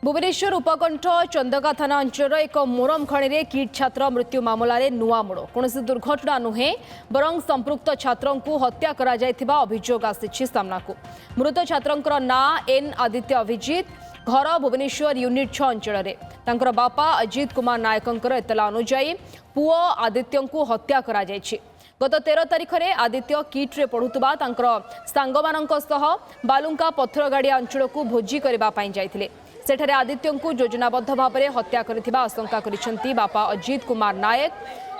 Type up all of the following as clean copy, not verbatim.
भुवनेश्वर उपकंठ चंदका थाना अंचल एक मोरम खणी में किट छात्र मृत्यु मामलें नुआ मोड़ कौन दुर्घटना नुहे बरं संपृक्त छात्र को हत्या करा जायथिबा अभियोग आसी सामना को मृत छात्र ना एन आदित्य अभिजित घर भुवनेश्वर यूनिट 6 अंचल बापा अजित कुमार नायक एतला अनुजाई पुओ आदित्य को हत्या करा जायछि। गत 13 तारिख में आदित्य किट्रे पढ़ुवा सांगमानंक सह बालुंका पथरगाड़िया अंचल को भोजी करने जाइथिले। सेठारे आदित्य को योजनाबद्ध भाव में हत्या करथिबा आशंका करिसेंती बापा अजित कुमार नायक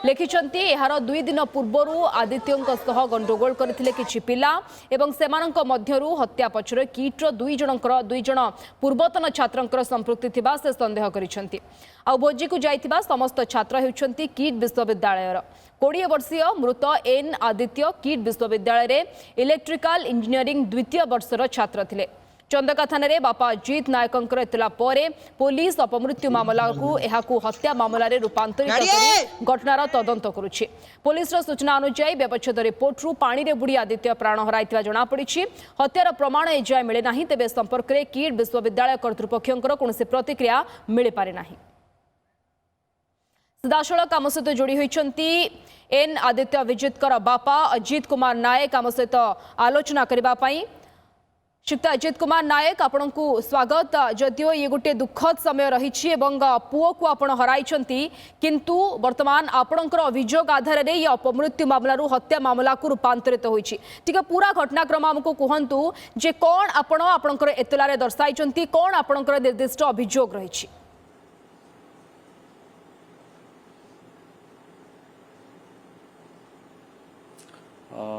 लिखिछंती। एहार 2 दिन पूर्वर आदित्य सह गंडगोल करथिले किछि पिला एवं सेमानंक मध्यरु हत्या पछरे किट्र 2 जन पूर्वतन छात्रंकर संपृक्ति थिबा से संदेह करिसेंती। आ भोजी को जाइथिबा समस्त छात्र हेउछंती किट विश्वविद्यालयर 20 वर्षीय मृत एन आदित्य किट विश्वविद्यालय रे इलेक्ट्रिकल इंजीनियरिंग द्वितीय वर्षर छात्र थिले। चंदका थाना बापा अजित नायक एतला पुलिस अपमृत्यु मामला को हत्या मामलें रूपांतरित कर घटनार तदंत करुछि। पुलिस सूचना अनुसार व्यवच्छेद रिपोर्ट पानी रे बुड़ी आदित्य प्राण हराइथिबा जणापड़ी। हत्यार प्रमाण एजाए मिले नाही, तेबे संपर्क में किट विश्वविद्यालय कर्तृपक्षर कौन प्रतिक्रिया मिल पारे नाही। सीधासलख आम सहित जोड़ी होती एन आदित्य अभिजित बापा अजित कुमार नायक आम सहित आलोचना करने श्रीयुक्त अजित कुमार नायक आपण को स्वागत। जदियो ये गोटे दुखद समय रही पुओ को आपण हराई किंतु वर्तमान आपणकर अभियोग आधार में ये अपमृत्यु मामलू हत्या मामला को रूपांतरित होती पूरा घटनाक्रम आमको कहतु जे कौन आपणकर एतलारे दर्शाई कौन आपणकर निर्दिष्ट अभियोग रही।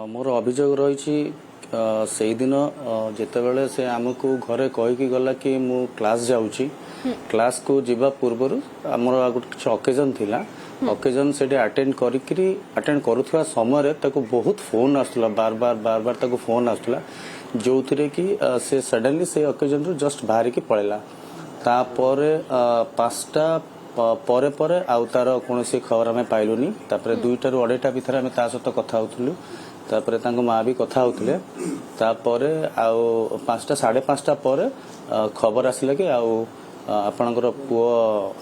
मोर अभियोग रही से दिन जितेबाला से आमको घरे कहीकि गला कि मु क्लास जाऊँगी क्लास को जीवा पूर्वर आमर गोटे अकेजन थिला अकेजन से अटेंड करुवा समय बहुत फोन आसला बार बार ताको फोन आसला जो थे कि से सडनली से अकेजन रू जस्ट बाहर की पड़ेला तापर 5टा परे परे आउ तार कौन खबर आम पाइलुनी। तापर 2टा ରୁ 2:30 भितर आम ता सहित कथा होलु तापर तांको माँ भी कथा होते तापर आउ 5टा 5:30 पर खबर आसला कि आउ आपनकर पुओ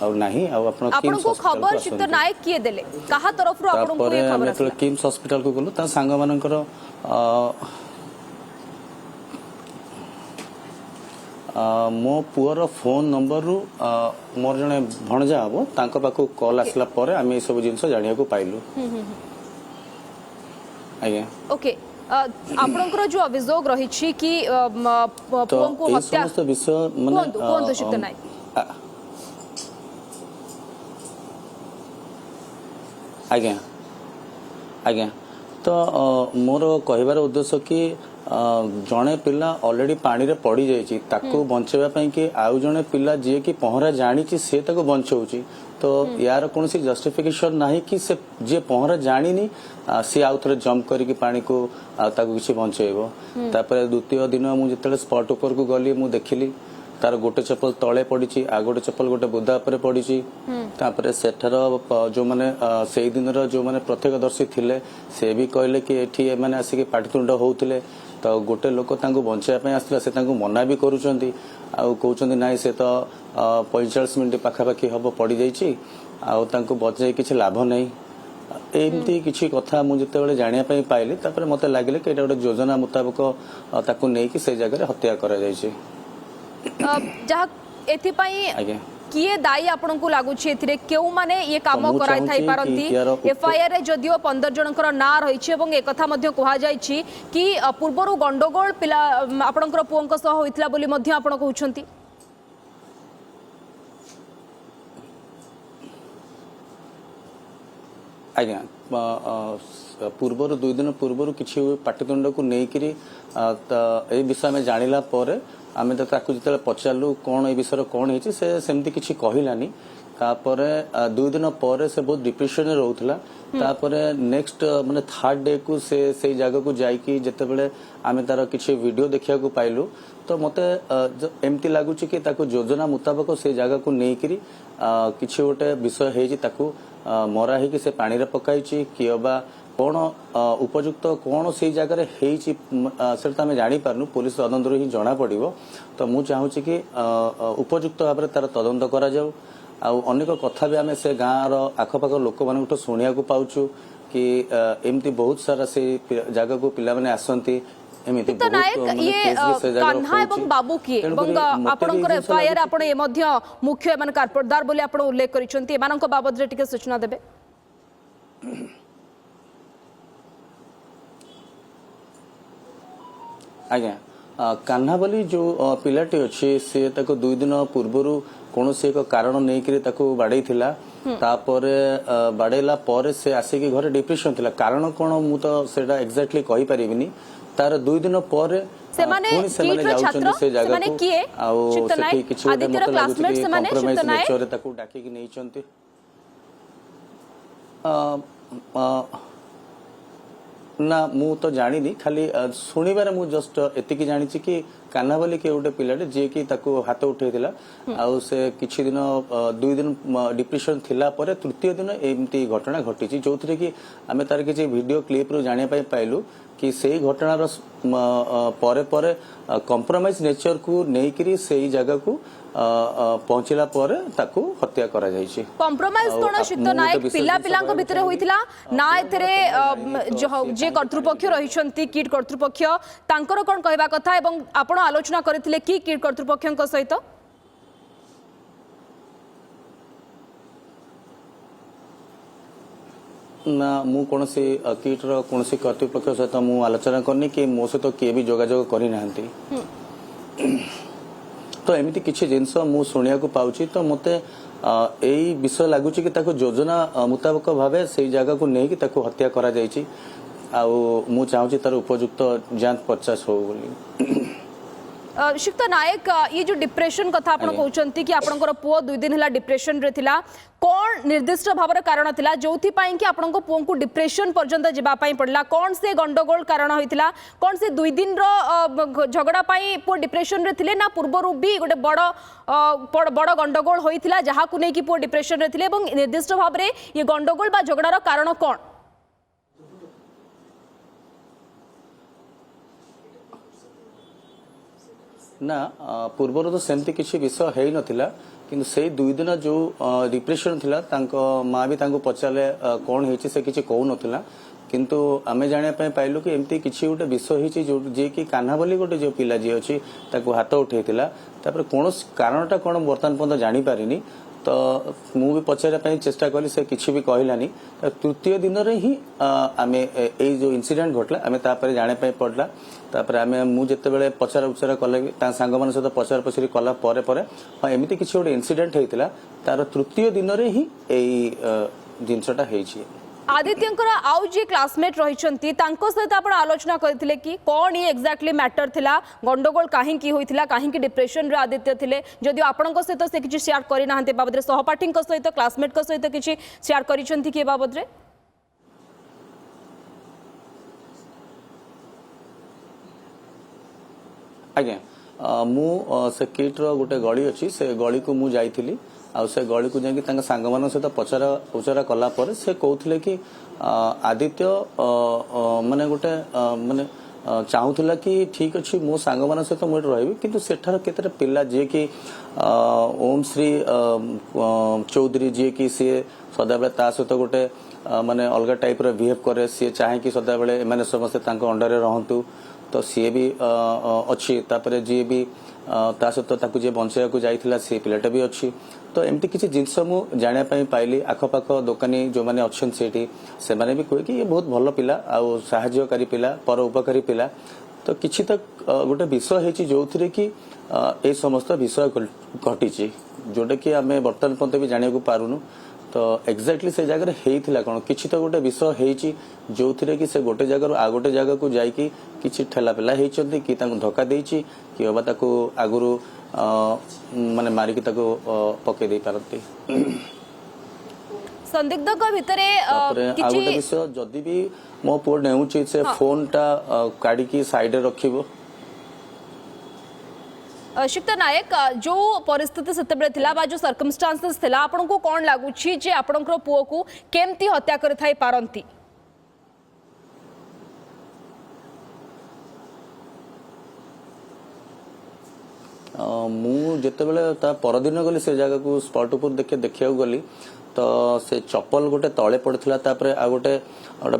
आउ नाही आउ आपन किम्स खबर चित्त नायक किए देले कहा तरफ रो आपन को ये खबर आसला किम्स हॉस्पिटल को गलो ता संग मानकर मो पुअर फोन नंबर रू मोर जने भणजा हबो तांको पाखु कॉल आसला पर आमे ए सब जिंस जानिया को पाइलु। आज्ञा ओके आपनकर जो अभियोग रही कि पुओ को हत्या समस्त विषय माने कोन चित्त नायक आज्ञा आज्ञा तो मोर कहबार उद्देश्य कि जड़े पिला ऑलरेडी पानी रे पड़ी जाइए ताको बचाइबा पई कि आउ जड़े पिला जी कि पहरा जानी से ताको बचाऊँगी तो यार कौन सी जस्टिफिकेशन नहीं कि से जे पहरा जानी सी आउ थे जंप करके पानी को किसी बचेब। तापर द्वितीय दिन मुझे स्पॉट ऊपर को गली मु देखिली तार गोटे चप्पल तले पड़ी आ गोटे चप्पल गोटे बुदा पर पड़ी तापर सेठार जो माने से दिन जो माने प्रत्यक्षदर्शी थिले से भी कहले कि एठी माने आसिक पाटितुंड होउथिले तो गोटे लोक तांको बचाइबा आसला से तांको मना भी करूछंती आउ कहउछंती नाइ से तो 45 मिनिट पाखापाखि हम पड़ जाइए आउ तांको बचाई किसी लाभ नहीं एमती किसी कथा मुझे जिते जानापी पाइली तापर मत लगे कि गोटे योजना मुताबक ताकू नहीं कि से जगह हत्या करा जाइए। किए दायी आपन को लगुच क्यों माने ये काम कराई पारंती एफआईआर रे जदियो 15 जनकर ना रही एक कथा मध्य कहा जायछि कि पूर्वरु गंडगोल पिला आपनकर पुओंक सह होइतला बोली मध्य आपन कहउछंती। आज्ञा पूर्वर 2 दिन पूर्वर किसी पाटितुंड को लेकिन ए विषय में जानिला पर आम तो जो पचारू कौन ए विषय कौन है सेमती किसी कहलानी तापर 2 दिन पर से बहुत डिप्रेशन रोला तापर नेक्स्ट माने 3rd डे को से जगह को जाइकी जिते बड़े आम तार किसी वीडियो देखा पाइलु तो मते एमती लगुच कि योजना मुताबक से जगह को लेकिन किसी गोटे विषय है मरा है कि से पानी रे पकाई किए बा कौन उपयुक्त कौन से जगह से आम जापारू पुलिस तदंत ही जना पड़ो तो मुझे चाहूँगी कि उपयुक्त भाव में तार तदंत करा जाऊ अनेक कथा भी आम से गाँव आखपाख लोक मान शुणा पाचु कि एमती बहुत सारा से जगह को पिला माने आसंती एमिति तो नायक ये कान्हा एवं बाबू किए एवं आपनकर एफआईआर आपण ए मध्य मुख्य एमन कारपोरेटदार बोली आपण उल्लेख करिसंती एमानक बाबद रे टिके सूचना देबे। आज्ञा कान्हा बोली जो पिलाटी अच्छे से ताको 2 दिन पूर्व कौन से एक कारण नहीं बाड़े बाड़ेला पर से आसिक घर डिप्रेशन थिला कारण कौन मु तो सेटा एग्जैक्टली कहि परिबिनी तार 2 दिन पर सेमाने छात्र सेमाने किए चितनाय आदित्यर क्लासमेट सेमाने चितनाय चोरे ताको डाकी कि नहीं चंती ना मु तो जानी खाली शुणिबार मु जस्ट एतिकी जानी कि कान्हा बोली कि गोटे पिलाटे जी कि ताको हाथ उठेइथिला आउ से किछि दिन 2 दिन डिप्रेशन थिला पर तृतीय दिन एमती घटना घटिछि जोथरे कि आमे तार किछि वीडियो क्लिप रो जानिया पई पाइलु कि सेही घटनार परे परे कंप्रोमाइज नेचर को नेकरी सेही जगह को पहुंचला पर ताकू हत्या करा जायछि। कंप्रोमाइज कोन शित नायक पिला पिलांक भितरे होइथिला ना एथरे जे कर्तृपक्ष रहिसंती किट कर्तृपक्ष तांकर कोन कहबा कथा एवं आपण आलोचना करथिले कि किट कर्तृपक्षक सहित ना मु कौन से किटर कौन से कर्तृपक्ष सहित मु आलोचना करनी कि मो सहित किए भी जोगाजोग करी नाहंती तो एमती किसी जिनस मु शुणिया को पाउची तो मते एई विषय लागुची कि ताको योजना मुताबिक भावे से जगह को नहीं कि ताको हत्या करा जायची आउ मु चाहूची तार उपयुक्त जांच पचास हो बोली। शिक्त नायक ये जो डिप्रेशन कथा आपण कहउचंती कि आपनकर पुओ 2 दिन हला डिप्रेशन रे थिला कोन निर्दिष्ट भावर कारण थिला जोथि पई कि आपनको पुओ को डिप्रेशन पर्यंत जेबा पई पड़ला कोन से गंडगोल कारण होइतिला कोन से 2 दिन रो झगड़ा पई पुओ डिप्रेशन रे थिले ना पूर्वरु भी गोटे बड़ गंडगोल होइतिला जहा को नै कि पुओ डिप्रेशन रे थिले एवं निर्दिष्ट भाव रे ये गंडगोल बा झगड़ा रो कारण कोन ना पूर्वर तो सेमती किसी विषय है नथिला किंतु से 2 दिन जो डिप्रेशन थिला तांको माँ भी तांको पचारे कौन होइछि से किछि कहू नथिला किंतु आमे जानिया पय पाइलु कि एमती किछि गोटे विषय होइछि जो जे कि कान्हा बोली गोटे जो पिला जे अछि ताको हाथ उठेइथिला तापर कोन कारणटा कोन वर्तमान पर्यंत जानि पारिनी तो मु भी पचारे चेष्टा कली से किछि भी कहलानी तृतीय दिन रे ही आमे ए जो इंसिडेंट घटला आमे तापर जाने पय पड़ला तापर आमे मु जते बेले पचार उपचार कले ता संग मन सहित पचार पछरी कला परे परे हां एमिति किछि गोटे इंसिडेंट हेतिला तार तृतीय दिन रे ही एई जिंसटा हेछि। आदित्यंकर आउ जे क्लासमेट रहिसंती तांको सहित आपण आलोचना करथिले कि कोन ये एग्जैक्टली मैटर थिला गंडगोल काहे की होइथिला काहे की डिप्रेशन रे आदित्य थिले जदि आपणको सहित से किछि शेयर करि नाहंते बाबद रे सहपाठीक सहित क्लासमेट को सहित किछि शेयर करिसंती के बाबद रे आज्ञा मु से किट रो गोटे गली अछि से गली को मु जाइथिली आ से गली को जाके तांका सांग मान सहित पचारा उचारा कला पर से कहउथिले कि आदित्य माने गोटे माने चाहूला कि ठीक अच्छे मो सांग मान सहित मुझे रही किंतु सेठार केते पिला जे कि ओम श्री चौधरी जी की सी सदाबले ता सहित गोटे माने अलग टाइप रो बिहेव करे सी चाहे कि सदाबले माने समस्त तांको अंडर रहंतु तो सी भी अच्छी तापर जी भी ता सहित ताकू जे बंचाया को जाइथिला सी पिलाटा भी अच्छी तो एमती किसी जिनस मु जानिया पई पाइली आखपाख दोकानी जो माने अछन सेठी से माने भी कहे कि ये बहुत भलो पिला आ सहायकारी पिला पर उपकारी पिला तो किछि तक गोटे विषय हेछि जोथिरे कि ए समस्त विषय घटिछि जोटा कि आमे वर्तमान पर्यंत भी जानिया को पारुनु तो एक्जाक्टली से जगह हेइथिला कोन किछि तो गोटे विषय हेइछि जोथिरे कि से गोटे जगह आ गोटे जगह को जाइकी किछि ठेला पेला हेइचंती कि तांको धक्का देइछि कि बाबा ताको आगुरु माने मारी कि ताको पके देइ पारती संदिग्ध को भितरे किछि आ गोटे विषय जदी भी मो पुओ नेउछि से फोन टा काडी की साइड रे रखिबो शिक्त नायक जो परिस्थिति सेतेबेले थिला बा जो सर्कमस्टांसेस थिला आपन को कोन लागुछि जे आपनकर पुओ को केमती हत्या करि थाई पारंती ମୁଁ ଯେତେବେଳେ ତା ପରଦିନ ଗଲି ସେ ଜାଗାକୁ ସ୍ପଟ ଉପରେ ଦେଖିବାକୁ ଗଲି ତ ସେ ଚପଲ ଗୋଟେ ତଳେ ପଡିଥିଲା ତାପରେ ଆଉ ଗୋଟେ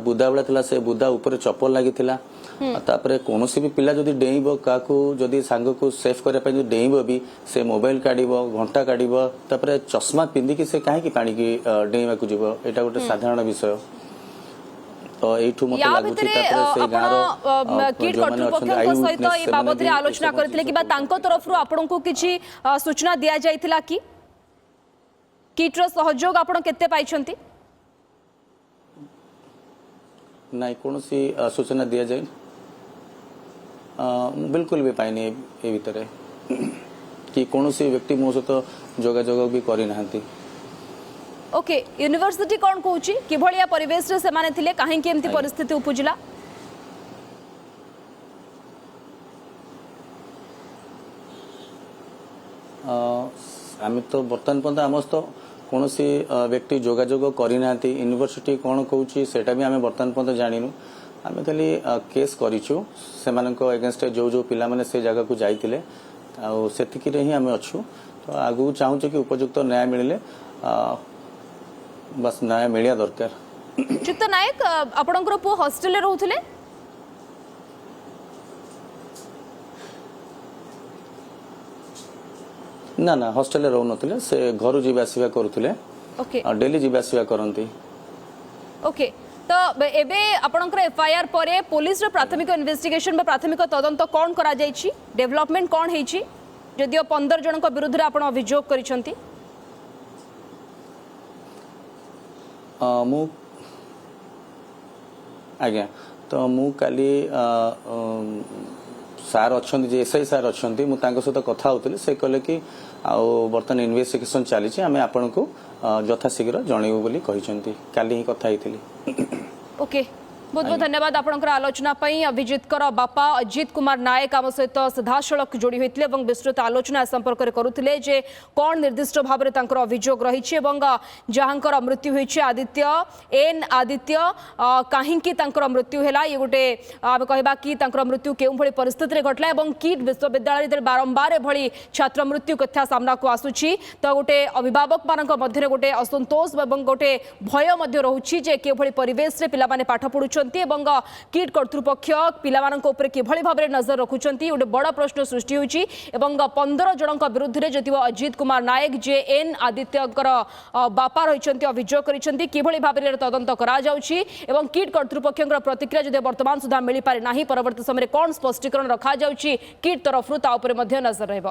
ବୁଦା ଭଳିଆ ଥିଲା ସେ ବୁଦା ଉପରେ ଚପଲ ଲାଗିଥିଲା ତାପରେ କୌଣସି ବି ପିଲା ଯଦି ଡେଇଁବ କାହାକୁ ଯଦି ସାଙ୍ଗକୁ ସେଫ୍ କରିବା ପାଇଁ ଯଦି ଡେଇଁବ ବି ସେ ମୋବାଇଲ କାଢିବ ଘଣ୍ଟା କାଢିବ ତାପରେ ଚଷମା ପିନ୍ଧିକି ସେ କାହିଁକି ପାଣିକି ଡେଇଁବାକୁ ଯିବ ଏଇଟା ଗୋଟେ ସାଧାରଣ ବିଷୟ ତ ଏଇଠୁ ମତେ ଲାଗୁଛି ତାପରେ ସେ ଗାଁର କିଟ୍ କର୍ତ୍ତୃପକ୍ଷଙ୍କ ସହିତ এই বাবদରେ ଆଲୋଚନା କରିଥିଲେ କିବା ତାଙ୍କ ତରଫରୁ ଆପଣଙ୍କୁ କିଛି ସୂଚନା ଦିଆ ଯାଇଥିଲା କି କିଟ୍ର ସହଯୋଗ ଆପଣ କେତେ ପାଇଛନ୍ତି ନାଇଁ କୌଣସି ସୂଚନା ଦିଆଯାଏ ବିଲକୁଲ ବି ପାଇନି ଏ ଭିତରେ କି କୌଣସି ବ୍ୟକ୍ତି ମୋ ସହିତ ଯୋଗାଯୋଗ ବି କରିନାହାନ୍ତି ओके यूनिवर्सिटी कौन कहूची किभलिया परिवेश रे से माने थिले काहे कि एमती परिस्थिति उपजिला आम तो बर्तमान पर्यंत आम तो कौन व्यक्ति जोगाजोग करना यूनिवर्सिटी कौन कहूँ सेटा भी आम बर्तमान पर्यंत जानू आम खाली केस करूँ से एगेन्स्ट जो जो पिला माने से जगह को जाइए आतिक ही आम अच्छू तो आगू चाहूँ कि उपयुक्त न्याय मिले बस न्याय मिलिया दरकार चित्त नायक आपणकर पु हॉस्टेल रे रहउथिले ना ना हॉस्टेल रे रहउनथिले से घर जीवा आसीबा करूथिले ओके डेली जीवा आसीबा करंती ओके तो एबे आपणकर एफआईआर परे पुलिस रे प्राथमिक इन्वेस्टिगेशन बा प्राथमिक तदंत कोन करा जायछि डेवलपमेंट कोन हेछि जदियो 15 जनक विरुद्ध रे आपण अभियोग करिसंती मु आज्ञा तो मु काली सार अच्छा एसआई सार अच्छा मुझे सहित कथा होती से कहले कि बर्तमान इन्वेस्टिगेशन चली आम आपण को यथाशीघ्र जनइबू बोली कहिसंती काली ही कथा होती ओके बहुत बहुत धन्यवाद आपनकर आलोचना पई अभिजीतकर बापा अजित कुमार नायक आम सहित सीधासलख जोड़ी होते विस्तृत आलोचना संपर्क में करुले जे कौन निर्दिष्ट भाव में तांकर अभियोग रही जहाँकर मृत्यु होती आदित्य एन आदित्य कहीं मृत्यु है ये गोटे आम कहवा कि मृत्यु केउ भली परिस्थिति में घटला और किट विश्वविद्यालय बारंबार एभली छात्र मृत्यु कथा सामना को आसूची तो गोटे अभिभावक मान मध्य गोटे असंतोष और गोटे भय रोचे जे के भली परिवेश रे पिला माने पाठ पढ़ुछन किट कर्तृपक्ष पिलामानंक किभली भाव नजर रखुंट गोटे बड़ प्रश्न सृष्टि होती 15 जनक विरुद्ध में जो अजित कुमार नायक जे एन आदित्यकर बापा रही अभियोग कर किभली भाव में तदंत कर किट कर्तृपक्ष प्रतिक्रिया जो बर्तमान सुधा मिल पारे ना परवर्त समय कौन स्पष्टीकरण रखा किट तरफ नजर रहिबो।